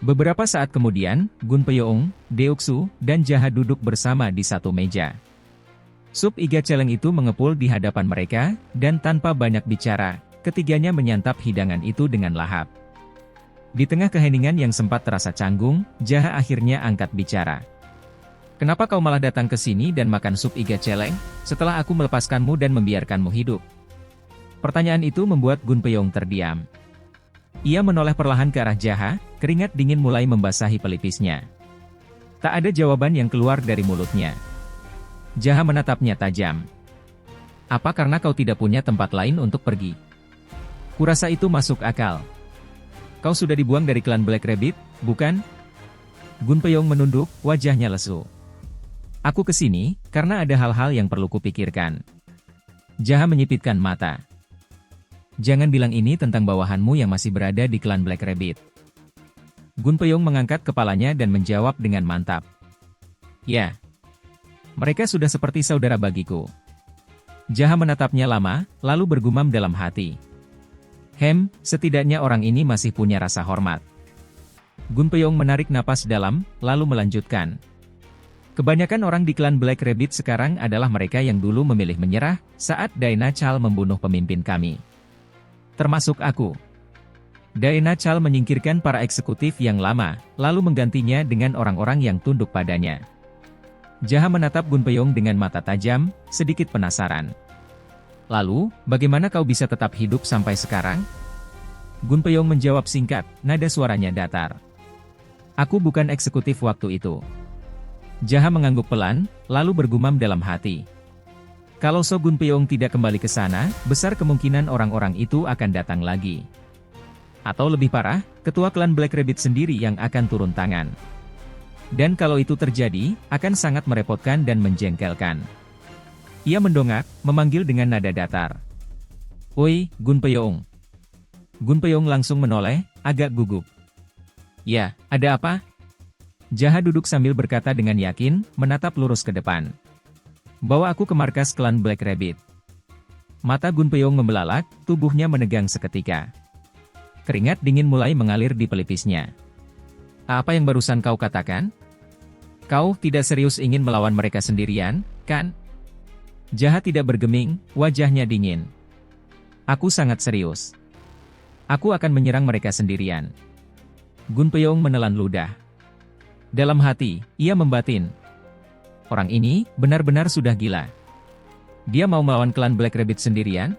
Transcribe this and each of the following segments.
Beberapa saat kemudian, Gunpeyoung, Deoksu, dan Jaha duduk bersama di satu meja. Sup iga celeng itu mengepul di hadapan mereka, dan tanpa banyak bicara, ketiganya menyantap hidangan itu dengan lahap. Di tengah keheningan yang sempat terasa canggung, Jaha akhirnya angkat bicara. "Kenapa kau malah datang ke sini dan makan sup iga celeng, setelah aku melepaskanmu dan membiarkanmu hidup?" Pertanyaan itu membuat Gunpeyoung terdiam. Ia menoleh perlahan ke arah Jaha, keringat dingin mulai membasahi pelipisnya. Tak ada jawaban yang keluar dari mulutnya. Jaha menatapnya tajam. "Apa karena kau tidak punya tempat lain untuk pergi?" "Kurasa itu masuk akal. Kau sudah dibuang dari klan Black Rabbit, bukan?" Gunpeyoung menunduk, wajahnya lesu. "Aku kesini, karena ada hal-hal yang perlu kupikirkan." Jaha menyipitkan mata. "Jangan bilang ini tentang bawahanmu yang masih berada di klan Black Rabbit." Gunpeyoung mengangkat kepalanya dan menjawab dengan mantap. "Ya. Mereka sudah seperti saudara bagiku." Jaha menatapnya lama, lalu bergumam dalam hati. Setidaknya orang ini masih punya rasa hormat." Gunpeyoung menarik napas dalam, lalu melanjutkan. "Kebanyakan orang di klan Black Rabbit sekarang adalah mereka yang dulu memilih menyerah, saat Daina Chal membunuh pemimpin kami. Termasuk aku." Daina Chal menyingkirkan para eksekutif yang lama, lalu menggantinya dengan orang-orang yang tunduk padanya. Jaha menatap Gunpeyoung dengan mata tajam, sedikit penasaran. "Lalu, bagaimana kau bisa tetap hidup sampai sekarang?" Gunpeyoung menjawab singkat, nada suaranya datar. "Aku bukan eksekutif waktu itu." Jaha mengangguk pelan, lalu bergumam dalam hati. Kalau So Gunpeyoung tidak kembali ke sana, besar kemungkinan orang-orang itu akan datang lagi. Atau lebih parah, ketua klan Black Rabbit sendiri yang akan turun tangan. Dan kalau itu terjadi, akan sangat merepotkan dan menjengkelkan. Ia mendongak, memanggil dengan nada datar. "Oi, Gunpeyoung." Gunpeyoung langsung menoleh, agak gugup. "Ya, ada apa?" Jaha duduk sambil berkata dengan yakin, menatap lurus ke depan. "Bawa aku ke markas klan Black Rabbit." Mata Gunpeyoung membelalak, tubuhnya menegang seketika. Keringat dingin mulai mengalir di pelipisnya. "Apa yang barusan kau katakan? Kau tidak serius ingin melawan mereka sendirian, kan?" Jaha tidak bergeming, wajahnya dingin. "Aku sangat serius. Aku akan menyerang mereka sendirian." Gunpeyoung menelan ludah. Dalam hati, ia membatin. Orang ini benar-benar sudah gila. Dia mau melawan klan Black Rabbit sendirian?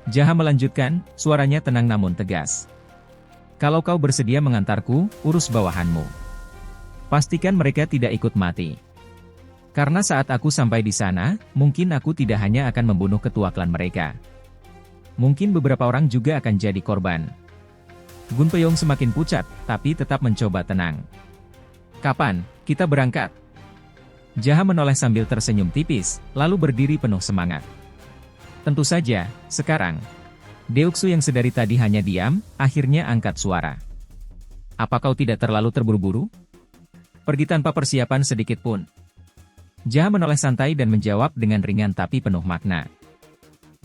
Jaha melanjutkan, suaranya tenang namun tegas. "Kalau kau bersedia mengantarku, urus bawahanmu. Pastikan mereka tidak ikut mati. Karena saat aku sampai di sana, mungkin aku tidak hanya akan membunuh ketua klan mereka. Mungkin beberapa orang juga akan jadi korban." Gunpeyoung semakin pucat, tapi tetap mencoba tenang. "Kapan kita berangkat?" Jaha menoleh sambil tersenyum tipis, lalu berdiri penuh semangat. "Tentu saja, sekarang." Deoksu yang sedari tadi hanya diam, akhirnya angkat suara. "Apa kau tidak terlalu terburu-buru? Pergi tanpa persiapan sedikit pun?" Jaha menoleh santai dan menjawab dengan ringan tapi penuh makna.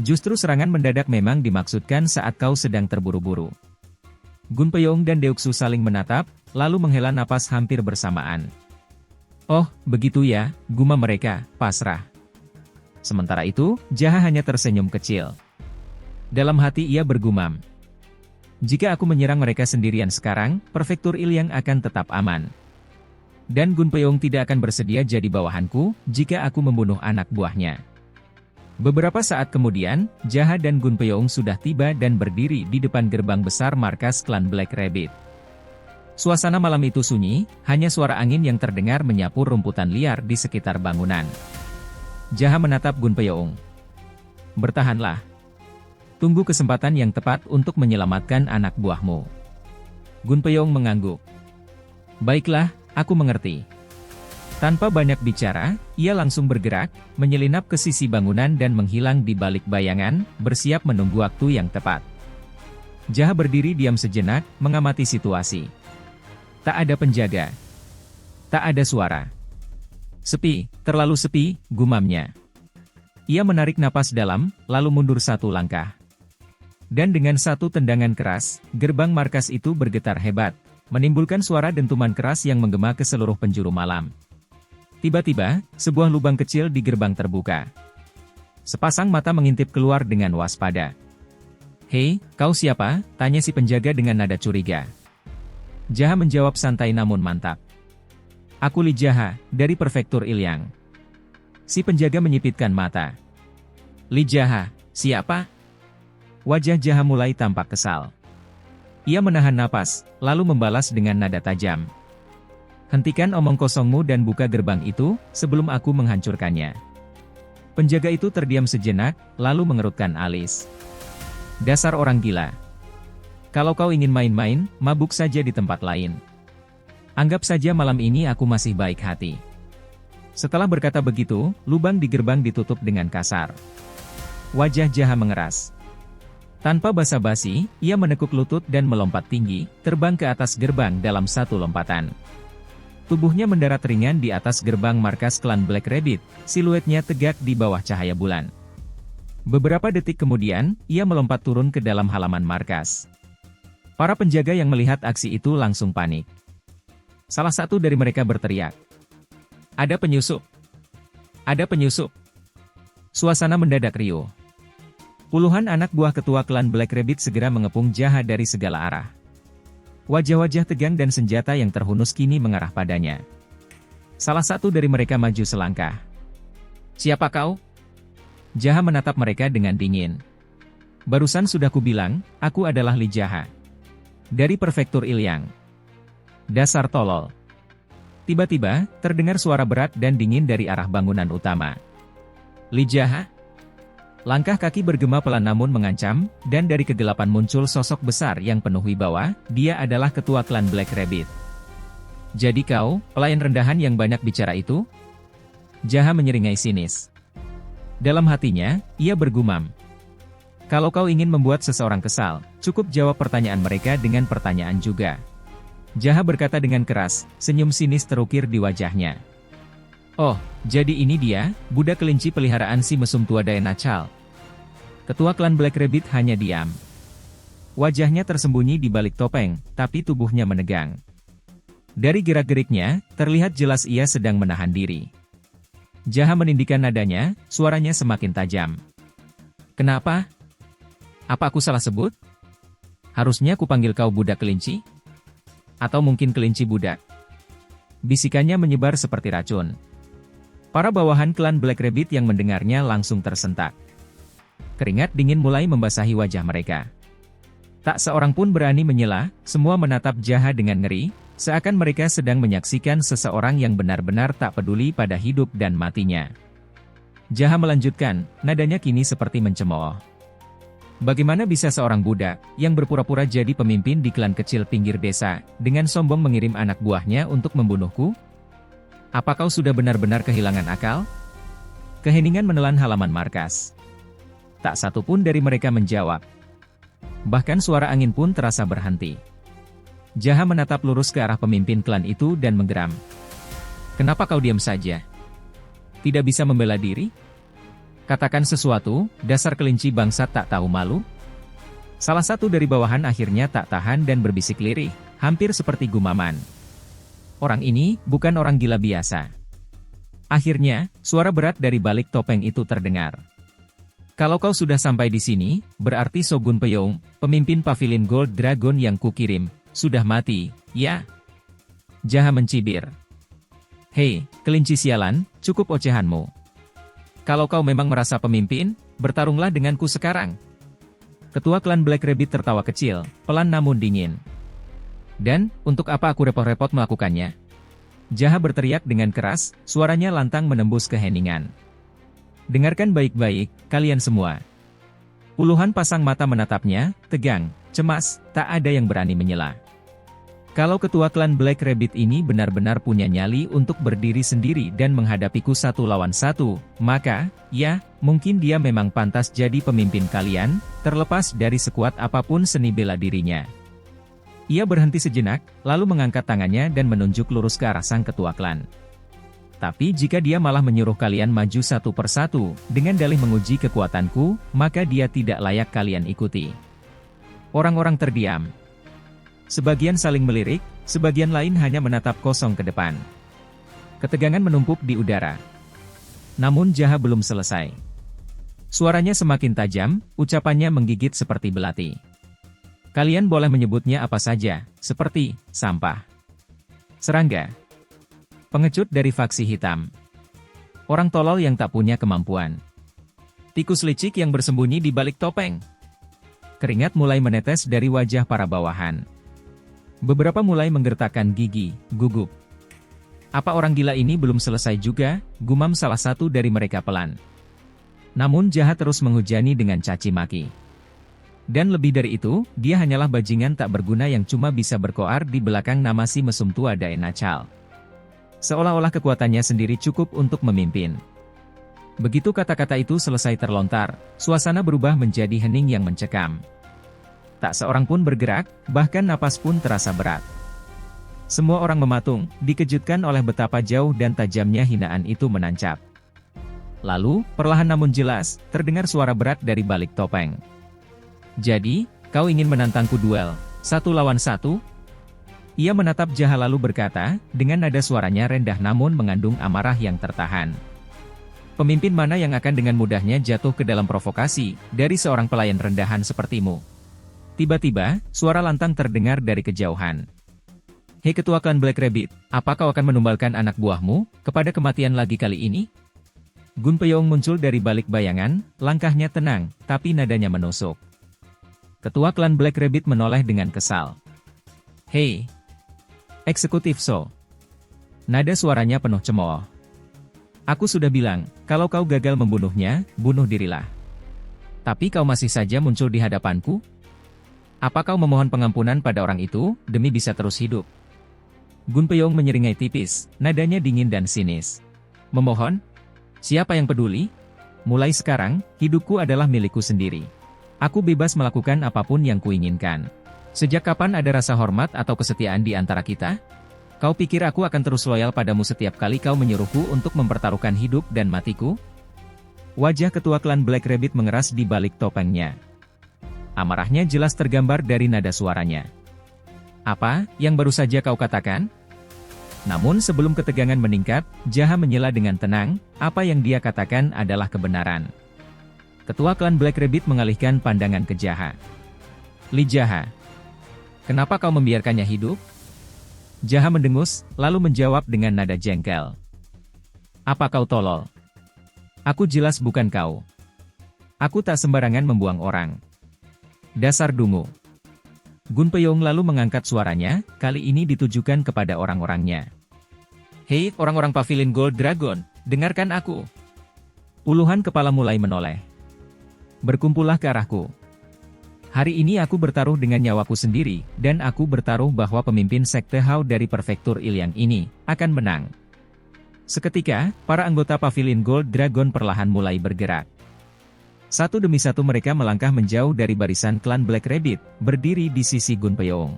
"Justru serangan mendadak memang dimaksudkan saat kau sedang terburu-buru." Gunpeyoung dan Deoksu saling menatap, lalu menghela napas hampir bersamaan. "Oh, begitu ya," gumam mereka, pasrah. Sementara itu, Jaha hanya tersenyum kecil. Dalam hati ia bergumam. "Jika aku menyerang mereka sendirian sekarang, prefektur Ilyang akan tetap aman. Dan Gunpeyoung tidak akan bersedia jadi bawahanku, jika aku membunuh anak buahnya." Beberapa saat kemudian, Jaha dan Gunpeyoung sudah tiba dan berdiri di depan gerbang besar markas klan Black Rabbit. Suasana malam itu sunyi, hanya suara angin yang terdengar menyapu rumputan liar di sekitar bangunan. Jaha menatap Gunpeyoung. "Bertahanlah. Tunggu kesempatan yang tepat untuk menyelamatkan anak buahmu." Gunpeyoung mengangguk. "Baiklah, aku mengerti." Tanpa banyak bicara, ia langsung bergerak, menyelinap ke sisi bangunan dan menghilang di balik bayangan, bersiap menunggu waktu yang tepat. Jaha berdiri diam sejenak, mengamati situasi. Tak ada penjaga. Tak ada suara. "Sepi, terlalu sepi," gumamnya. Ia menarik napas dalam, lalu mundur satu langkah. Dan dengan satu tendangan keras, gerbang markas itu bergetar hebat, menimbulkan suara dentuman keras yang menggema ke seluruh penjuru malam. Tiba-tiba, sebuah lubang kecil di gerbang terbuka. Sepasang mata mengintip keluar dengan waspada. "Hei, kau siapa?" tanya si penjaga dengan nada curiga. Jaha menjawab santai namun mantap. "Aku Li Jaha, dari Prefektur Ilyang." Si penjaga menyipitkan mata. "Li Jaha, siapa?" Wajah Jaha mulai tampak kesal. Ia menahan napas, lalu membalas dengan nada tajam. "Hentikan omong kosongmu dan buka gerbang itu, sebelum aku menghancurkannya." Penjaga itu terdiam sejenak, lalu mengerutkan alis. "Dasar orang gila. Kalau kau ingin main-main, mabuk saja di tempat lain. Anggap saja malam ini aku masih baik hati." Setelah berkata begitu, lubang di gerbang ditutup dengan kasar. Wajah Jaha mengeras. Tanpa basa-basi, ia menekuk lutut dan melompat tinggi, terbang ke atas gerbang dalam satu lompatan. Tubuhnya mendarat ringan di atas gerbang markas klan Black Rabbit, siluetnya tegak di bawah cahaya bulan. Beberapa detik kemudian, ia melompat turun ke dalam halaman markas. Para penjaga yang melihat aksi itu langsung panik. Salah satu dari mereka berteriak, "Ada penyusup! Ada penyusup!" Suasana mendadak riuh. Puluhan anak buah ketua klan Black Rabbit segera mengepung Jaha dari segala arah. Wajah-wajah tegang dan senjata yang terhunus kini mengarah padanya. Salah satu dari mereka maju selangkah. "Siapa kau?" Jaha menatap mereka dengan dingin. "Barusan sudah kubilang, aku adalah Li Jaha. Dari Prefektur Ilyang." "Dasar tolol." Tiba-tiba, terdengar suara berat dan dingin dari arah bangunan utama. "Li Jaha?" Langkah kaki bergema pelan namun mengancam, dan dari kegelapan muncul sosok besar yang penuh wibawa. Dia adalah ketua klan Black Rabbit. "Jadi kau, pelayan rendahan yang banyak bicara itu?" Jaha menyeringai sinis. Dalam hatinya, ia bergumam. "Kalau kau ingin membuat seseorang kesal, cukup jawab pertanyaan mereka dengan pertanyaan juga." Jaha berkata dengan keras, senyum sinis terukir di wajahnya. "Oh, jadi ini dia, budak kelinci peliharaan si mesum tua Daenachal." Ketua klan Black Rabbit hanya diam. Wajahnya tersembunyi di balik topeng, tapi tubuhnya menegang. Dari gerak-geriknya, terlihat jelas ia sedang menahan diri. Jaha menindikkan nadanya, suaranya semakin tajam. "Kenapa? Apa aku salah sebut? Harusnya kupanggil kau budak kelinci? Atau mungkin kelinci budak?" Bisikannya menyebar seperti racun. Para bawahan klan Black Rabbit yang mendengarnya langsung tersentak. Keringat dingin mulai membasahi wajah mereka. Tak seorang pun berani menyela, semua menatap Jaha dengan ngeri, seakan mereka sedang menyaksikan seseorang yang benar-benar tak peduli pada hidup dan matinya. Jaha melanjutkan, nadanya kini seperti mencemooh. "Bagaimana bisa seorang budak, yang berpura-pura jadi pemimpin di klan kecil pinggir desa, dengan sombong mengirim anak buahnya untuk membunuhku? Apa kau sudah benar-benar kehilangan akal?" Keheningan menelan halaman markas. Tak satu pun dari mereka menjawab. Bahkan suara angin pun terasa berhenti. Jaha menatap lurus ke arah pemimpin klan itu dan menggeram. "Kenapa kau diam saja? Tidak bisa membela diri? Katakan sesuatu, dasar kelinci bangsa tak tahu malu." Salah satu dari bawahan akhirnya tak tahan dan berbisik lirih, hampir seperti gumaman. Orang ini bukan orang gila biasa. Akhirnya, suara berat dari balik topeng itu terdengar. "Kalau kau sudah sampai di sini, berarti Shogun Peyoung, pemimpin Pavilion Gold Dragon yang kukirim, sudah mati, ya?" Jaha mencibir. "Hei, kelinci sialan, cukup ocehanmu. Kalau kau memang merasa pemimpin, bertarunglah denganku sekarang." Ketua klan Black Rabbit tertawa kecil, pelan namun dingin. "Dan, untuk apa aku repot-repot melakukannya?" Jaha berteriak dengan keras, suaranya lantang menembus keheningan. "Dengarkan baik-baik, kalian semua." Puluhan pasang mata menatapnya, tegang, cemas, tak ada yang berani menyela. Kalau ketua klan Black Rabbit ini benar-benar punya nyali untuk berdiri sendiri dan menghadapiku 1 lawan 1, maka, ya, mungkin dia memang pantas jadi pemimpin kalian, terlepas dari sekuat apapun seni bela dirinya. Ia berhenti sejenak, lalu mengangkat tangannya dan menunjuk lurus ke arah sang ketua klan. "Tapi jika dia malah menyuruh kalian maju satu persatu, dengan dalih menguji kekuatanku, maka dia tidak layak kalian ikuti." Orang-orang terdiam. Sebagian saling melirik, Sebagian lain hanya menatap kosong ke depan. Ketegangan menumpuk di udara. Namun Jaha belum selesai. Suaranya semakin tajam, ucapannya menggigit seperti belati. Kalian boleh menyebutnya apa saja, seperti sampah, serangga, pengecut dari faksi hitam, orang tolol yang tak punya kemampuan, tikus licik yang bersembunyi di balik topeng. Keringat mulai menetes dari wajah para bawahan. Beberapa mulai menggertakkan gigi, gugup. Apa orang gila ini belum selesai juga, gumam salah satu dari mereka pelan. Namun Jaha terus menghujani dengan caci maki. Dan lebih dari itu, dia hanyalah bajingan tak berguna yang cuma bisa berkoar di belakang nama si mesum tua Daena Chal. Seolah-olah kekuatannya sendiri cukup untuk memimpin. Begitu kata-kata itu selesai terlontar, suasana berubah menjadi hening yang mencekam. Tak seorang pun bergerak, bahkan napas pun terasa berat. Semua orang mematung, dikejutkan oleh betapa jauh dan tajamnya hinaan itu menancap. Lalu, perlahan namun jelas, terdengar suara berat dari balik topeng. Jadi, kau ingin menantangku duel, 1 lawan 1? Ia menatap Jaha lalu berkata, dengan nada suaranya rendah namun mengandung amarah yang tertahan. Pemimpin mana yang akan dengan mudahnya jatuh ke dalam provokasi, dari seorang pelayan rendahan sepertimu? Tiba-tiba, suara lantang terdengar dari kejauhan. Hei ketua klan Black Rabbit, apa kau akan menumbalkan anak buahmu, kepada kematian lagi kali ini? Gunpyeong muncul dari balik bayangan, langkahnya tenang, tapi nadanya menusuk. Ketua klan Black Rabbit menoleh dengan kesal. Hei, eksekutif So. Nada suaranya penuh cemooh. Aku sudah bilang, kalau kau gagal membunuhnya, bunuh dirilah. Tapi kau masih saja muncul di hadapanku? Apa kau memohon pengampunan pada orang itu, demi bisa terus hidup? Gunpyeong menyeringai tipis, nadanya dingin dan sinis. Memohon? Siapa yang peduli? Mulai sekarang, hidupku adalah milikku sendiri. Aku bebas melakukan apapun yang kuinginkan. Sejak kapan ada rasa hormat atau kesetiaan di antara kita? Kau pikir aku akan terus loyal padamu setiap kali kau menyuruhku untuk mempertaruhkan hidup dan matiku? Wajah ketua klan Black Rabbit mengeras di balik topengnya. Amarahnya jelas tergambar dari nada suaranya. Apa yang baru saja kau katakan? Namun sebelum ketegangan meningkat, Jaha menyela dengan tenang, apa yang dia katakan adalah kebenaran. Ketua klan Black Rabbit mengalihkan pandangan ke Jaha. Li Jaha, kenapa kau membiarkannya hidup? Jaha mendengus, lalu menjawab dengan nada jengkel. Apa kau tolol? Aku jelas bukan kau. Aku tak sembarangan membuang orang. Dasar dungu. Gunpyeong lalu mengangkat suaranya, kali ini ditujukan kepada orang-orangnya. Hei, orang-orang Pavilion Gold Dragon, dengarkan aku. Puluhan kepala mulai menoleh. Berkumpullah ke arahku. Hari ini aku bertaruh dengan nyawaku sendiri, dan aku bertaruh bahwa pemimpin Sekte Hao dari Prefektur Ilyang ini, akan menang. Seketika, para anggota Pavilion Gold Dragon perlahan mulai bergerak. Satu demi satu mereka melangkah menjauh dari barisan klan Black Rabbit, berdiri di sisi Gunpyeong.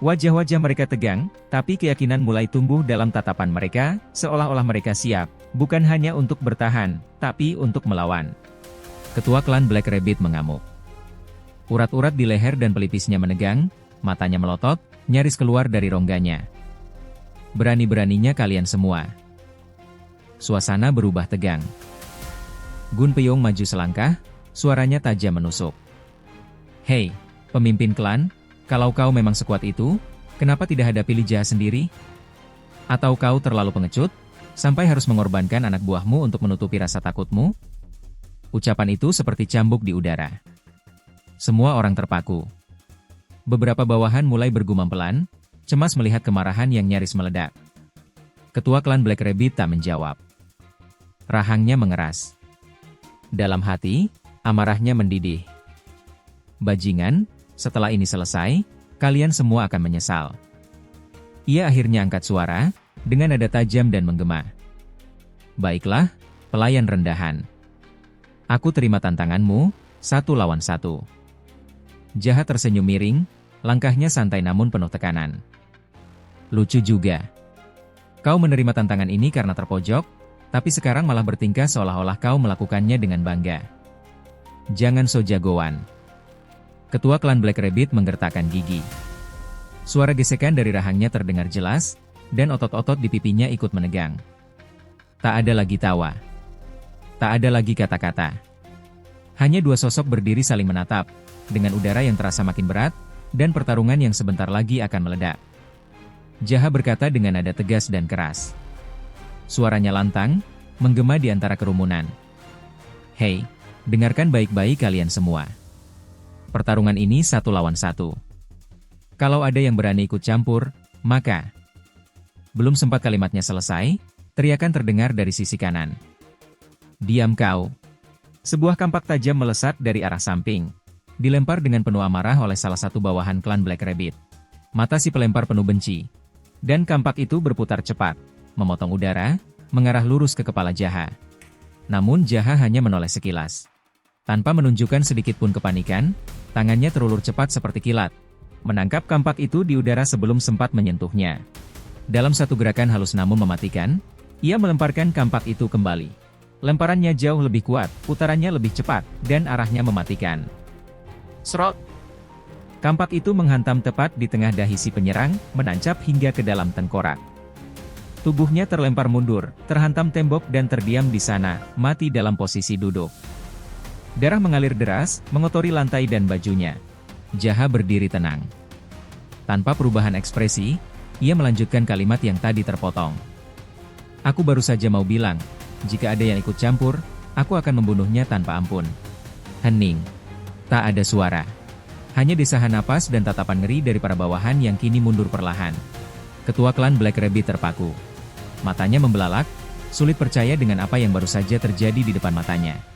Wajah-wajah mereka tegang, tapi keyakinan mulai tumbuh dalam tatapan mereka, seolah-olah mereka siap, bukan hanya untuk bertahan, tapi untuk melawan. Ketua klan Black Rabbit mengamuk. Urat-urat di leher dan pelipisnya menegang, matanya melotot, nyaris keluar dari rongganya. Berani-beraninya kalian semua. Suasana berubah tegang. Gunpyeong maju selangkah, suaranya tajam menusuk. Hei, pemimpin klan, kalau kau memang sekuat itu, kenapa tidak hadapi Li Jaha sendiri? Atau kau terlalu pengecut, sampai harus mengorbankan anak buahmu untuk menutupi rasa takutmu? Ucapan itu seperti cambuk di udara. Semua orang terpaku. Beberapa bawahan mulai bergumam pelan, cemas melihat kemarahan yang nyaris meledak. Ketua klan Black Rabbit tak menjawab. Rahangnya mengeras. Dalam hati, amarahnya mendidih. Bajingan, setelah ini selesai, kalian semua akan menyesal. Ia akhirnya angkat suara, dengan nada tajam dan menggema. Baiklah, pelayan rendahan. Aku terima tantanganmu, 1 lawan 1. Jaha tersenyum miring, langkahnya santai namun penuh tekanan. Lucu juga. Kau menerima tantangan ini karena terpojok, tapi sekarang malah bertingkah seolah-olah kau melakukannya dengan bangga. Jangan so jagoan. Ketua klan Black Rabbit menggertakkan gigi. Suara gesekan dari rahangnya terdengar jelas, dan otot-otot di pipinya ikut menegang. Tak ada lagi tawa. Tak ada lagi kata-kata. Hanya dua sosok berdiri saling menatap, dengan udara yang terasa makin berat, dan pertarungan yang sebentar lagi akan meledak. Jaha berkata dengan nada tegas dan keras. Suaranya lantang, menggema di antara kerumunan. Hei, dengarkan baik-baik kalian semua. Pertarungan ini 1 lawan 1. Kalau ada yang berani ikut campur, maka... Belum sempat kalimatnya selesai, teriakan terdengar dari sisi kanan. Diam kau. Sebuah kampak tajam melesat dari arah samping. Dilempar dengan penuh amarah oleh salah satu bawahan klan Black Rabbit. Mata si pelempar penuh benci. Dan kampak itu berputar cepat, memotong udara, mengarah lurus ke kepala Jaha. Namun Jaha hanya menoleh sekilas. Tanpa menunjukkan sedikit pun kepanikan, tangannya terulur cepat seperti kilat. Menangkap kampak itu di udara sebelum sempat menyentuhnya. Dalam satu gerakan halus namun mematikan, ia melemparkan kampak itu kembali. Lemparannya jauh lebih kuat, putarannya lebih cepat, dan arahnya mematikan. Serot! Kampak itu menghantam tepat di tengah dahi si penyerang, menancap hingga ke dalam tengkorak. Tubuhnya terlempar mundur, terhantam tembok dan terdiam di sana, mati dalam posisi duduk. Darah mengalir deras, mengotori lantai dan bajunya. Jaha berdiri tenang. Tanpa perubahan ekspresi, ia melanjutkan kalimat yang tadi terpotong. Aku baru saja mau bilang, jika ada yang ikut campur, aku akan membunuhnya tanpa ampun. Hening. Tak ada suara. Hanya desahan napas dan tatapan ngeri dari para bawahan yang kini mundur perlahan. Ketua klan Black Rabbit terpaku. Matanya membelalak, sulit percaya dengan apa yang baru saja terjadi di depan matanya.